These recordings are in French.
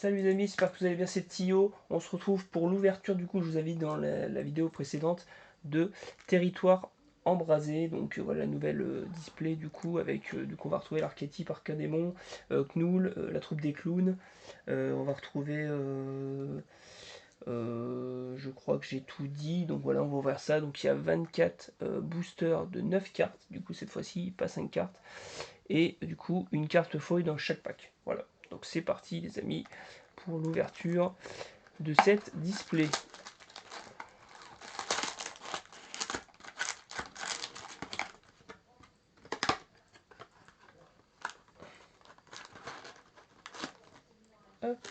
Salut les amis, j'espère que vous allez bien, c'est Tio. On se retrouve pour l'ouverture, du coup je vous avais dit dans la vidéo précédente, de Territoire Embrasé. Donc voilà la nouvelle display du coup, avec du coup on va retrouver l'archétype Arcadémon, Knoul, la troupe des clowns. On va retrouver, je crois que j'ai tout dit, donc voilà on va ouvrir ça. Donc il y a 24 boosters de 9 cartes, du coup cette fois-ci pas 5 cartes. Et du coup une carte foil dans chaque pack. Voilà, donc c'est parti les amis pour l'ouverture de cette display. Hop.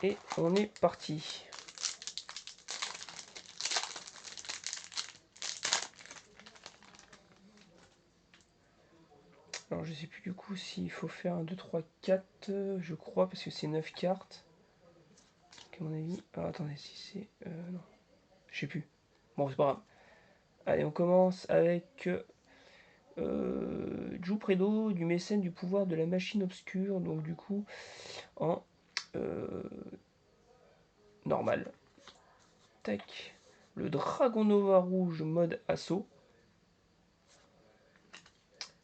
Et on est parti. Alors je sais plus du coup s'il faut faire un 2, 3, 4, je crois, parce que c'est 9 cartes. À mon avis. Ah, attendez, si c'est. Non. Je sais plus. Bon, c'est pas grave. Allez, on commence avec Jupredo, du mécène du pouvoir de la machine obscure. Donc, du coup, en normal. Tac. Le Dragon Nova rouge mode assaut.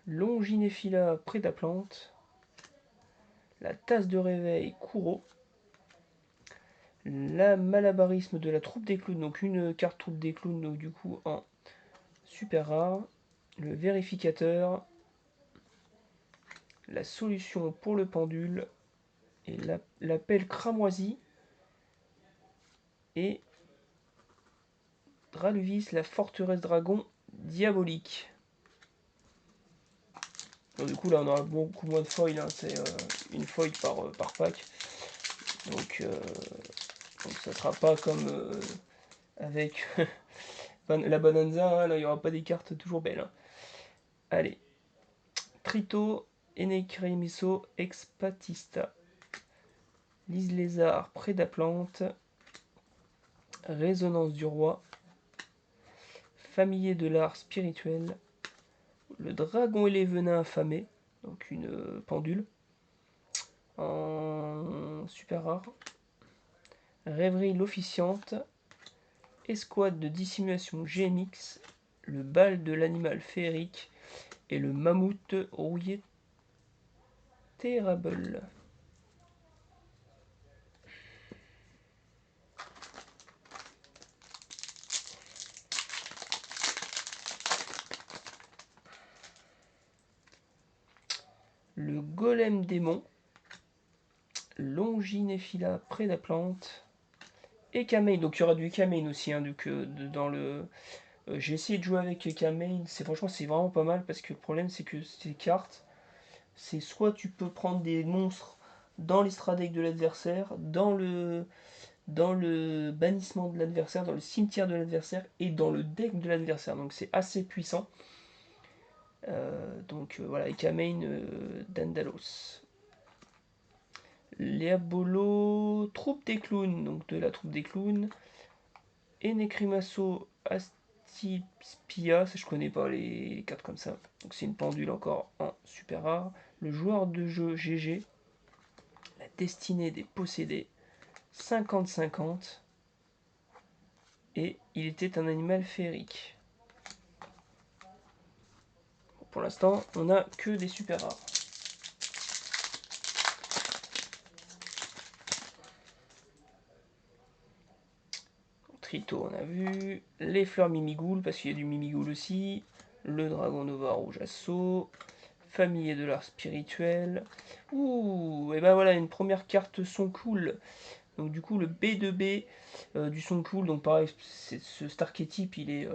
Longinéphila Prédaplante. La tasse de réveil Kuro. La malabarisme de la troupe des clowns, donc une carte troupe des clowns, donc du coup en super rare. Le vérificateur. La solution pour le pendule. Et l'appel cramoisi. Et Dralvis, la forteresse dragon diabolique. Donc du coup là on aura beaucoup moins de foils, hein, c'est une foil par pack. Donc, ça sera pas comme avec la Bonanza, hein, là il n'y aura pas des cartes toujours belles. Hein. Allez, Trito, Enecremiso, Expatista, Lise Lézard, Prédaplante, Résonance du Roi, Familier de l'art spirituel, le Dragon et les Venins affamés, donc une pendule, en super rare, Rêverie l'officiante, Escouade de dissimulation GMX, le bal de l'animal féerique et le mammouth rouillé Terrible. Le golem démon, Longinéphila Prédaplante et Kamei. Donc il y aura du Kamei aussi, hein, dans le. J'ai essayé de jouer avec Kamei, franchement c'est vraiment pas mal parce que le problème c'est que ces cartes, c'est soit tu peux prendre des monstres dans l'extra deck de l'adversaire, dans le bannissement de l'adversaire, dans le cimetière de l'adversaire et dans le deck de l'adversaire. Donc c'est assez puissant. Voilà, et Kamei Dandalos. Léabolo, troupe des clowns, donc de la troupe des clowns. Enecrimasso Astipia, ça je connais pas les cartes comme ça. Donc c'est une pendule encore en super rare. Le joueur de jeu GG. La destinée des possédés. 50-50. Et il était un animal féerique. Bon, pour l'instant, on a que des super rares. Trito, on a vu. Les fleurs Mimigoul, parce qu'il y a du Mimigoul aussi. Le dragon Nova rouge assaut. Familier de l'art spirituel. Ouh, et ben voilà, une première carte son cool. Donc du coup, le B2B du son cool. Donc pareil, cet archétype, il est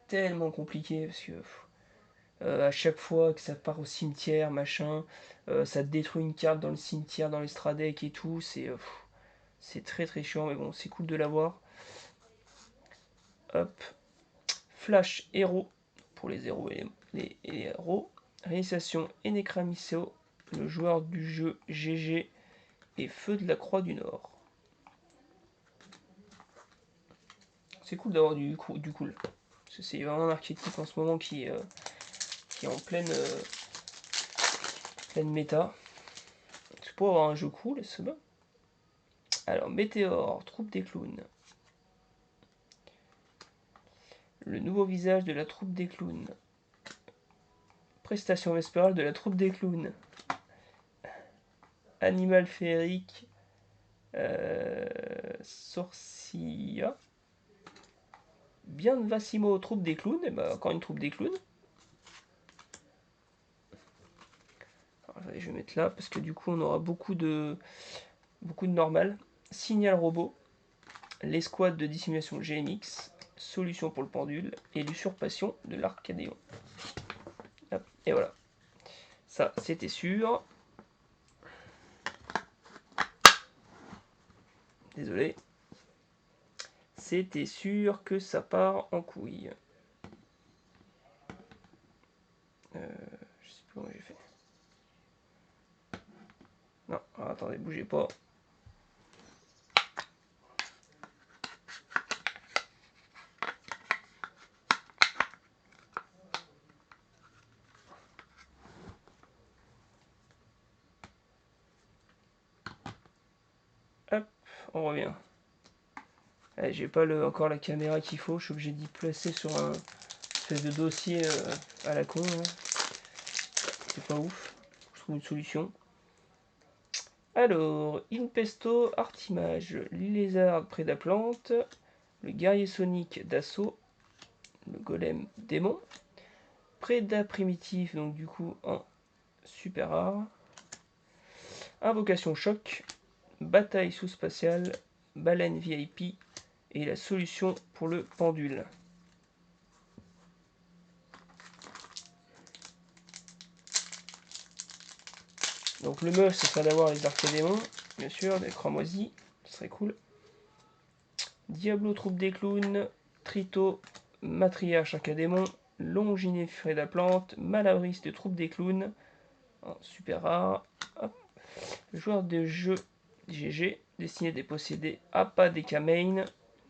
tellement compliqué, parce que à chaque fois que ça part au cimetière, machin, ça détruit une carte dans le cimetière, dans l'extra deck et tout. C'est très très chiant, mais bon, c'est cool de l'avoir. Hop. Flash héros pour les héros et les héros. Réalisation Enecramiseo, le joueur du jeu GG et Feu de la Croix du Nord. C'est cool d'avoir du cool. C'est vraiment un archétype en ce moment qui est en pleine méta. pour avoir un jeu cool, c'est bon. Alors, Météore, troupe des clowns. Le nouveau visage de la troupe des clowns. Prestation vespérale de la troupe des clowns. Animal féerique. Sorcia. Bien de Vassimo, troupe des clowns. Et bah, encore une troupe des clowns. Alors, je vais mettre là parce que du coup on aura beaucoup de normal. Signal robot. L'escouade de dissimulation GMX. Solution pour le pendule. Et l'usurpation de l'Arcadéon. Et voilà. Ça, c'était sûr. Désolé. C'était sûr que ça part en couille. Je sais plus comment j'ai fait. Non, alors attendez, bougez pas. Hop, on revient. J'ai pas encore la caméra qu'il faut, je suis obligé d'y placer sur un espèce de dossier à la con. Hein. C'est pas ouf. Je trouve une solution. Alors, Impesto, Artimage, Lézard, Prédaplante, le guerrier sonique d'assaut, le golem démon, Préda primitif, donc du coup en super rare, Invocation choc, bataille sous-spatiale, baleine VIP et la solution pour le pendule. Donc le must, ce serait d'avoir les arcadémons, bien sûr, des cramoisis, ce serait cool. Diablo, troupe des clowns, Trito, matriarche arcadémon, Longiné Freda plante, Malabriste, troupe des clowns, super rare. Hop. Joueur de jeu GG, destiné des possédés, Appa des Main,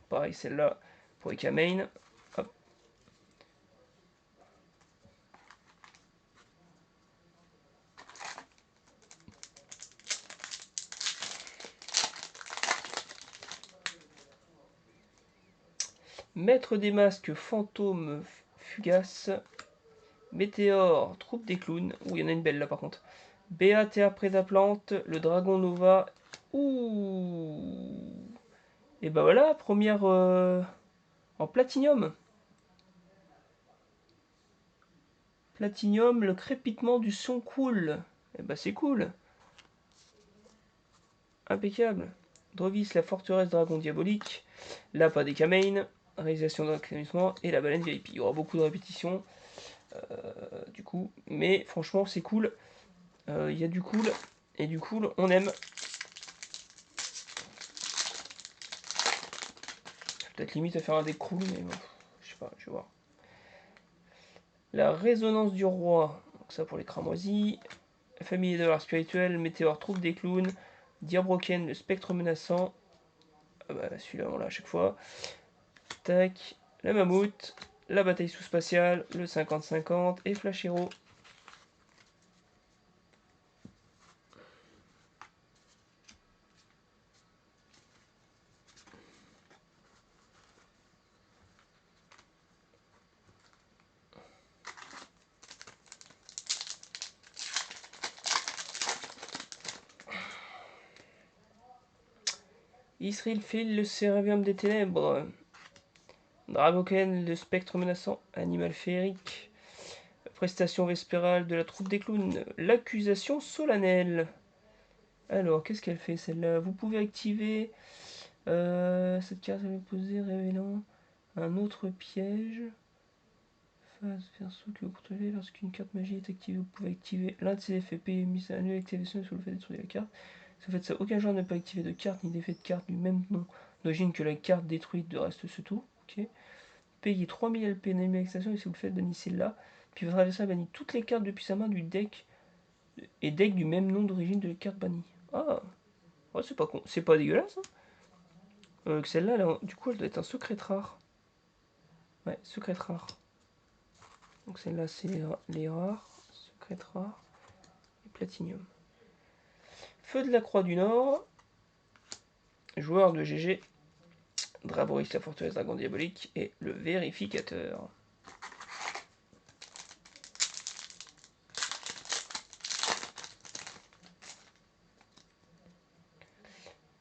pareil celle-là pour les Main. Maître des masques, fantôme fugace, Météore, troupe des clowns. Ouh, il y en a une belle là par contre. Béatea Prédaplante, le dragon Nova. Ouh. Et bah voilà, première en platinium. Platinium, le crépitement du son cool. Et bah c'est cool. Impeccable. Drovis, la forteresse dragon diabolique. L'appât des Main, réalisation d'entraînement et la baleine VIP. Il y aura beaucoup de répétitions. Du coup, mais franchement c'est cool. Il y a du cool. Et du cool, on aime. Peut-être limite à faire un deck cool, mais bon, je sais pas, je vais voir. La résonance du roi, donc ça pour les cramoisis. Famille de l'art spirituel, Météore, troupe des clowns. Diabroken, le spectre menaçant. Ah bah celui-là on l'a à chaque fois. Tac, la mammouth, la bataille sous-spatiale, le 50-50 et Flash Hero. Israel file le Céravium des ténèbres. Dragoken, le spectre menaçant, animal féerique. Prestation vespérale de la troupe des clowns, l'accusation solennelle. Alors, qu'est-ce qu'elle fait celle-là? Vous pouvez activer cette carte est posée révélant un autre piège. Phase perso que vous contrôlez. Lorsqu'une carte magie est activée, vous pouvez activer l'un de ses effets PMI à nulle activation sur le fait d'être la carte. Si vous faites ça, aucun joueur ne peut activer de carte ni d'effet de carte du même nom d'origine que la carte détruite de reste ce tour. Ok. Payez 3000 LP d'animation et si vous le faites, bannissez là. Puis votre adversaire bannit toutes les cartes depuis sa main du deck et deck du même nom d'origine de la carte bannie. Ah, ouais, c'est pas con, c'est pas dégueulasse. Hein. Celle-là, du coup, elle doit être un secret rare. Ouais, secret rare. Donc celle-là, c'est les rares, secret rare et platinium. Feu de la Croix du Nord. Joueur de GG. Draboris, la forteresse dragon diabolique. Et le vérificateur.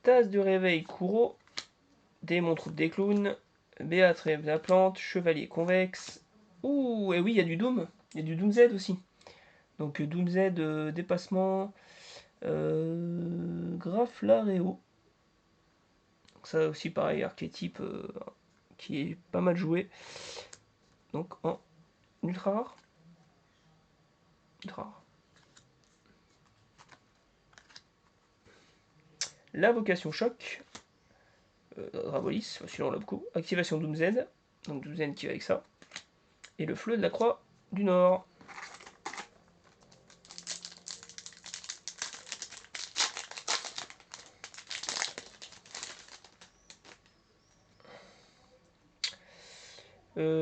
Tasse de réveil Kuro. Démon troupe des clowns. Béat rêve la plante. Chevalier convexe. Ouh, et oui, il y a du Doom. Il y a du Doom Z aussi. Donc Doom Z, dépassement. Graflareo. Ça aussi pareil, archétype qui est pas mal joué. Donc en ultra rare. Ultra rare. La vocation choc. Drabolis, celui-là on l'a beaucoup. Activation Doom Z. Donc Doom Z qui va avec ça. Et le fleu de la croix du Nord.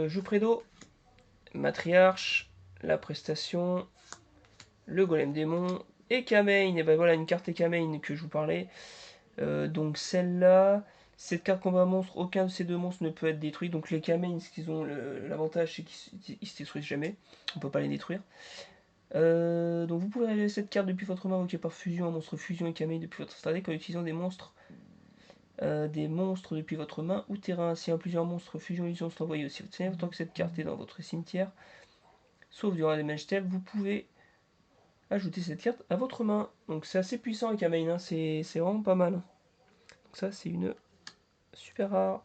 Jouprédo. Matriarche. La prestation. Le golem démon. Et Kamain. Et ben voilà une carte Kamain que je vous parlais. Donc celle-là, cette carte combat monstre, aucun de ces deux monstres ne peut être détruit. Donc les Kamains, ce qu'ils ont l'avantage, c'est qu'ils se détruisent jamais. On peut pas les détruire. Donc vous pouvez révéler cette carte depuis votre main invoquée par fusion, un monstre fusion et Kamain depuis votre stade deck en utilisant des monstres depuis votre main ou terrain. Si un plusieurs monstres fusion illusion sont envoyés aussi votre cimetière, tant que cette carte est dans votre cimetière, sauf durant les matchs step, vous pouvez ajouter cette carte à votre main. Donc c'est assez puissant avec Kamain, hein. C'est vraiment pas mal. Donc ça c'est une super rare.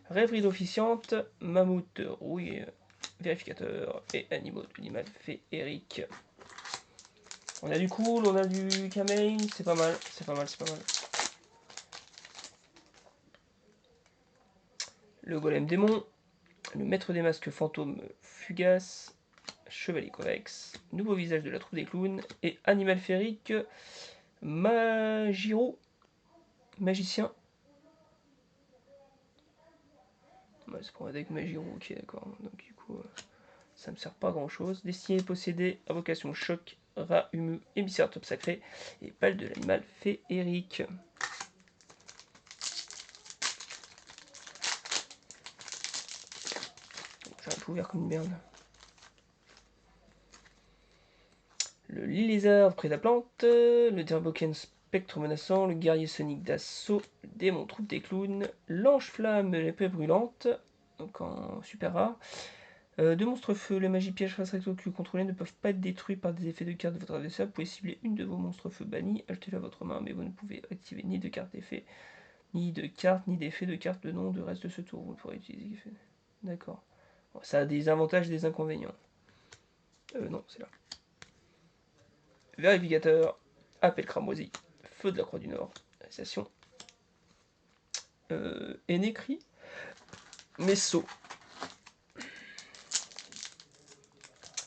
Rêverie d'officiante, mammouth rouille, vérificateur et animal féerique. On a du cool, on a du Kamain, c'est pas mal, c'est pas mal, c'est pas mal. Le golem démon, le maître des masques fantôme fugace, chevalier convexe, nouveau visage de la troupe des clowns et animal féerique, Magiro, magicien. Ouais, c'est pour un deck Magiro, ok d'accord. Donc du coup, ça me sert pas à grand chose. Destiné posséder, invocation choc, rat humu, émissaire top sacré et balle de l'animal féerique. J'ai un peu ouvert comme une merde. Le lézard près de la plante, le Derboken spectre menaçant, le guerrier sonique d'assaut, le démon troupe des clowns, l'ange flamme de l'épée brûlante, donc en super rare. Deux monstres feu, les magies pièges face recto que vous contrôlez ne peuvent pas être détruits par des effets de cartes de votre adversaire. Vous pouvez cibler une de vos monstres feu bannis, ajoutez-le à votre main, mais vous ne pouvez activer ni de carte d'effet, ni de carte, ni d'effet de carte de nom de reste de ce tour. Vous ne pourrez utiliser. D'accord. Bon, ça a des avantages et des inconvénients. Non, c'est là. Vérificateur, appel cramoisi, feu de la Croix du Nord, station. Énécrit, Messo.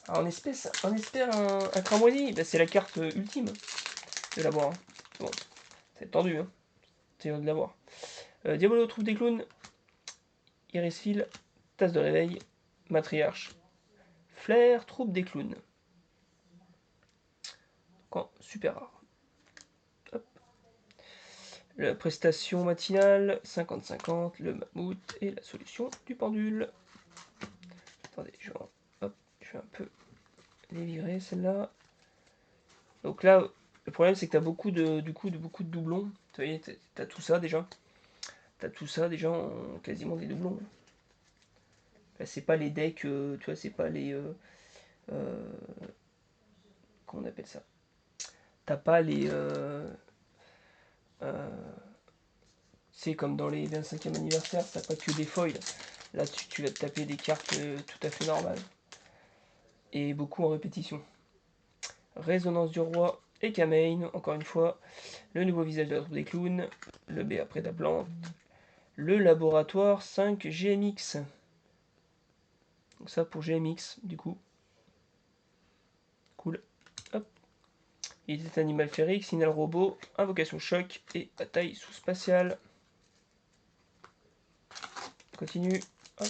Alors on espère un cramoisi, bah, c'est la carte ultime de l'avoir. Hein. Bon, c'est tendu, hein. C'est de l'avoir. Diabolo trouve des clowns, Irisfil, tasse de réveil, matriarche, flair troupe des clowns. Quand super rare. Hop. La prestation matinale, 50-50, le mammouth et la solution du pendule. Attendez, je vais un peu les virer celle-là. Donc là, le problème c'est que tu as beaucoup de doublons. Tu vois, t'as tout ça déjà. T'as tout ça déjà en quasiment des doublons. Là, c'est pas les decks, tu vois, c'est pas les. Euh, comment on appelle ça? T'as pas les. C'est comme dans les 25e anniversaires, t'as pas que des foils. Là, tu vas te taper des cartes tout à fait normales. Et beaucoup en répétition. Résonance du roi et Kamain, encore une fois. Le nouveau visage de la troupe des clowns. Le B après la plante. Le laboratoire 5 GMX. Donc ça pour GMX, du coup. Cool. Hop. Il est animal féerique, signal robot, invocation choc et bataille sous-spatiale. Continue. Hop.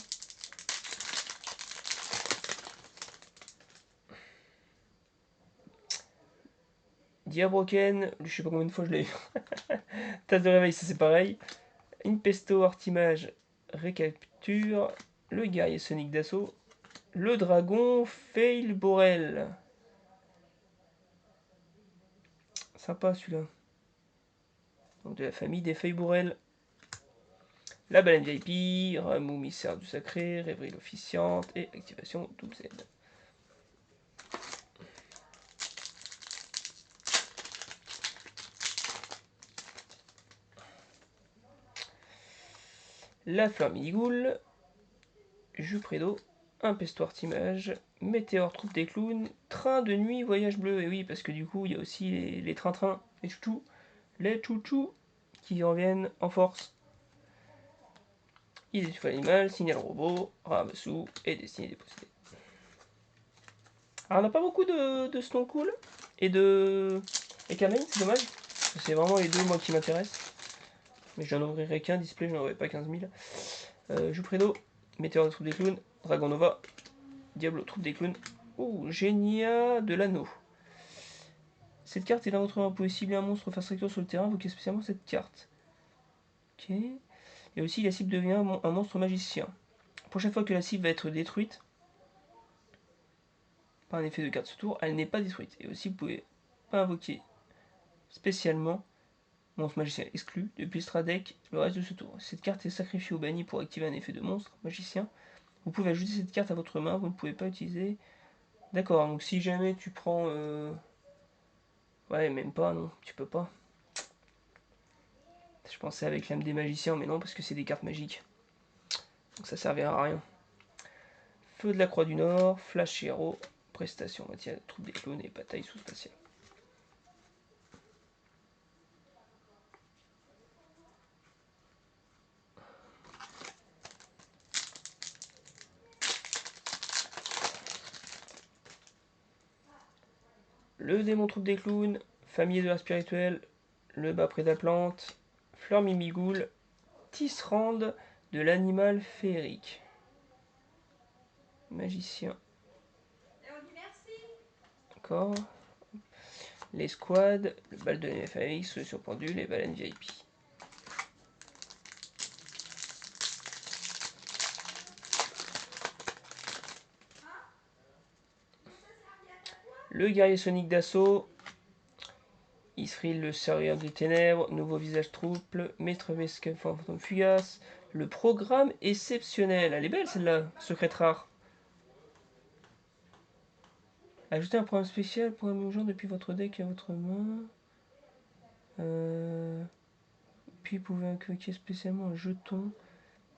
Diabroken, je sais pas combien de fois je l'ai eu. Tasse de réveil, ça c'est pareil. Impesto, Artimage, Récapture. Le guerrier Sonic d'assaut. Le dragon, Fail Borel. Sympa celui-là. Donc de la famille des Fail Borel. La baleine VIP, Ramou Mystère du Sacré, Rêverie l'Officiante et activation double Z. La fleur Minigoule, Juprédo, Impesto Artimage, Météore Troupe des Clowns, Train de nuit Voyage bleu. Et oui, parce que du coup, il y a aussi les trains-trains, les chouchous qui reviennent en force. Identifier l'animal, Signal robot, Ramassou et Destinée dépossédée. Alors on n'a pas beaucoup de Snow Cool et de Kamei, c'est dommage. C'est vraiment les deux moi qui m'intéressent. Mais j'en ouvrirai qu'un display, je n'en aurai pas 15 000. Juprédo, Météore de Troupe des Clowns, Dragon Nova, Diablo Troupe des Clowns. Oh, Génia de l'anneau. Cette carte est là votre main. Vous pouvez cibler un monstre face recto sur le terrain, invoquez spécialement cette carte. Ok. Et aussi la cible devient un monstre magicien. La prochaine fois que la cible va être détruite par un effet de carte ce tour, elle n'est pas détruite. Et aussi vous pouvez pas invoquer spécialement monstre magicien exclu depuis le strat deck le reste de ce tour. Si cette carte est sacrifiée ou bannie pour activer un effet de monstre magicien, vous pouvez ajouter cette carte à votre main, vous ne pouvez pas utiliser. D'accord, donc si jamais tu prends. Ouais, même pas, non, tu peux pas. Je pensais avec l'âme des magiciens, mais non, parce que c'est des cartes magiques. Donc ça servira à rien. Feu de la Croix du Nord, Flash Hero, Prestation, matière, troupe des clones et bataille sous-spatiale. Le démon troupe des clowns, famille de la spirituelle, le bas près de la plante, Fleur Mimigoule, Tisserand de l'animal féerique. Magicien. D'accord. Les squads, le bal de l'MFAX, solution pendule, les baleines VIP. Le guerrier Sonic d'assaut, Israël le serveur des ténèbres, nouveau visage trouble, maître mesquin fantôme fugace, le programme exceptionnel. Elle est belle celle-là, secrète rare. Ajoutez un programme spécial pour un même genre depuis votre deck à votre main. Puis vous pouvez invoquer spécialement un jeton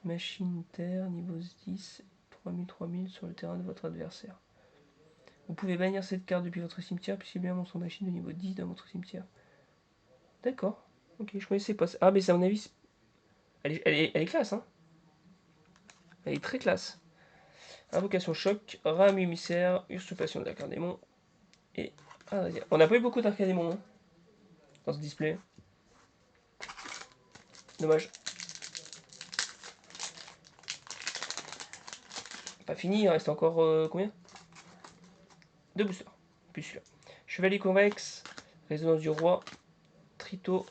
machine terre niveau 10 3000 sur le terrain de votre adversaire. Vous pouvez bannir cette carte depuis votre cimetière puis cibler un monstre machine de niveau 10 dans votre cimetière. D'accord. Ok, je connaissais pas ça. Ah mais c'est à mon avis. Elle est classe, hein. Elle est très classe. Invocation choc, rame émissaire, usurpation de l'Arcadémon. Et. Ah, on n'a pas eu beaucoup d'Arcadémon hein, dans ce display. Dommage. Pas fini, il reste encore combien? 2 boosters. Plus celui-là. Chevalier convexe, résonance du roi, Trito.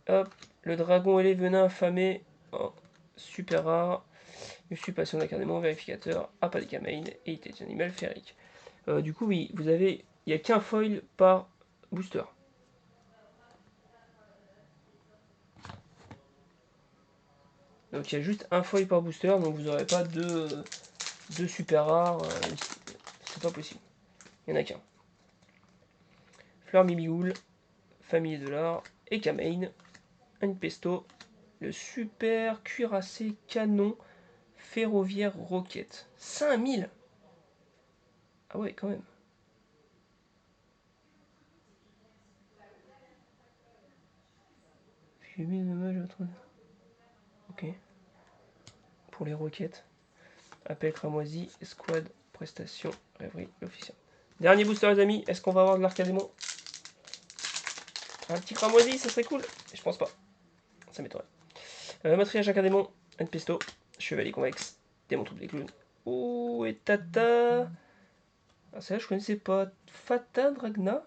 Hop, le dragon et les venins affamés. Oh, super rare. Usurpation d'Arcadémon, vérificateur, Apadikamane et Itétion animal féerique. Du coup, oui, vous avez. Il n'y a qu'un foil par booster. Donc il y a juste un foil par booster, donc vous n'aurez pas deux super rares. C'est pas possible. Il n'y en a qu'un. Fleur Mimigoul, Famille de l'Art, et Kamane, un pesto, le super cuirassé canon ferroviaire roquette. 5000. Ah ouais, quand même. J'ai mis dommage à votre. Ok. Pour les roquettes. Appel cramoisi, escouade, prestation, rêverie, l'officiel. Dernier booster les amis, est-ce qu'on va avoir de l'Arcadémon? Un petit cramoisi, ça serait cool. Je pense pas. Ça m'étonnerait. Matriarche Arcadémon, un pesto, chevalier convexe, démon troupe des clowns. Oh, et Tata. Ah, ça je connaissais pas. Fata Dragna.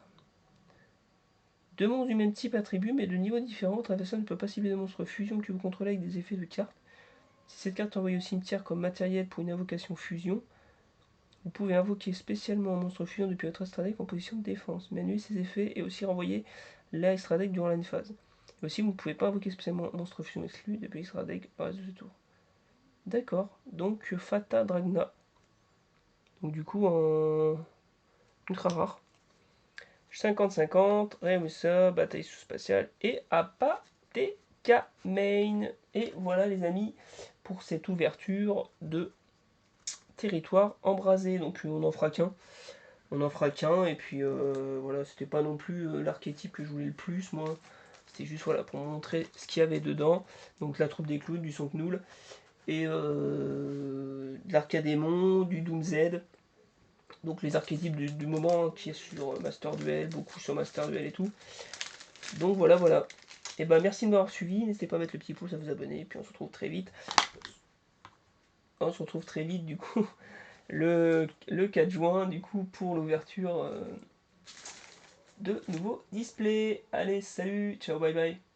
Deux monstres du même type attribut, mais de niveau différent. Votre adversaire ne peut pas cibler de monstres fusion que vous contrôlez avec des effets de carte. Si cette carte est envoyée au cimetière comme matériel pour une invocation fusion, vous pouvez invoquer spécialement un monstre fusion depuis votre extra deck en position de défense, mais annuler ses effets et aussi renvoyer la extra deck durant la phase. Et aussi, vous ne pouvez pas invoquer spécialement un monstre fusion exclu depuis extra deck le reste de ce tour. D'accord, donc Fata Dragna. Donc du coup, en ultra rare. 50-50, Remusa, bataille sous-spatiale et Apateka Main. Et voilà les amis, pour cette ouverture de territoire embrasé. Donc on en fera qu'un. On en fera qu'un, et puis voilà, c'était pas non plus l'archétype que je voulais le plus, moi. C'était juste voilà, pour montrer ce qu'il y avait dedans. Donc la troupe des clowns, du Sonknoul, et de l'Arcadémon, du Doom Z. Donc les archétypes du moment qui est sur Master Duel, beaucoup sur Master Duel et tout. Donc voilà, voilà. Et ben merci de m'avoir suivi, n'hésitez pas à mettre le petit pouce, à vous abonner, et puis on se retrouve très vite. On se retrouve très vite du coup le 4 juin du coup pour l'ouverture de nouveaux displays. Allez, salut, ciao, bye bye.